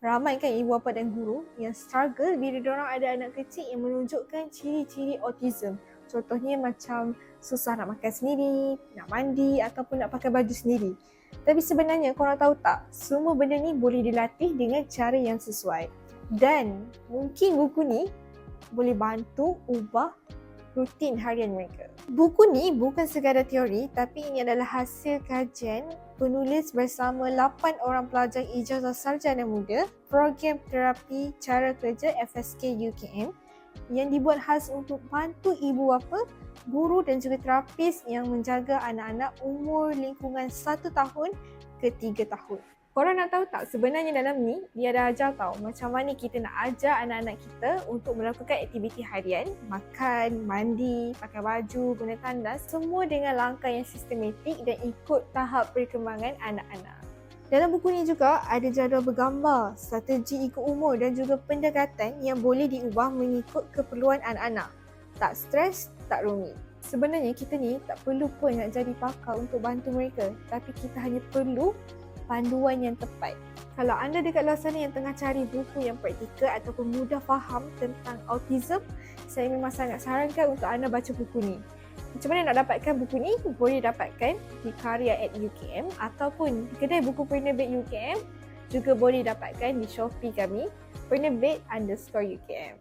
ramai kan ibu bapa dan guru yang struggle bila diorang ada anak kecil yang menunjukkan ciri-ciri autism. Contohnya macam susah nak makan sendiri, nak mandi ataupun nak pakai baju sendiri. Tapi sebenarnya korang tahu tak, semua benda ni boleh dilatih dengan cara yang sesuai. Dan mungkin buku ni boleh bantu ubah rutin harian mereka. Buku ni bukan sekadar teori, tapi ini adalah hasil kajian penulis bersama 8 orang pelajar ijazah sarjana muda program terapi cara kerja FSK UKM yang dibuat khas untuk bantu ibu bapa, guru dan juga terapis yang menjaga anak-anak umur lingkungan 1 tahun ke 3 tahun. Korang nak tahu tak, sebenarnya dalam ni dia dah ajar tau macam mana kita nak ajar anak-anak kita untuk melakukan aktiviti harian, makan, mandi, pakai baju, guna tandas, semua dengan langkah yang sistematik dan ikut tahap perkembangan anak-anak. Dalam buku ni juga ada jadual bergambar, strategi ikut umur dan juga pendekatan yang boleh diubah mengikut keperluan anak-anak. Tak stres, tak rumit. Sebenarnya kita ni tak perlu pun nak jadi pakar untuk bantu mereka, tapi kita hanya perlu panduan yang tepat. Kalau anda dekat luar sana yang tengah cari buku yang praktikal ataupun mudah faham tentang autism, saya memang sangat sarankan untuk anda baca buku ni. Macam mana nak dapatkan buku ni? Boleh dapatkan di Karya@UKM ataupun di kedai buku penerbit UKM. Juga boleh dapatkan di Shopee kami, penerbit_UKM.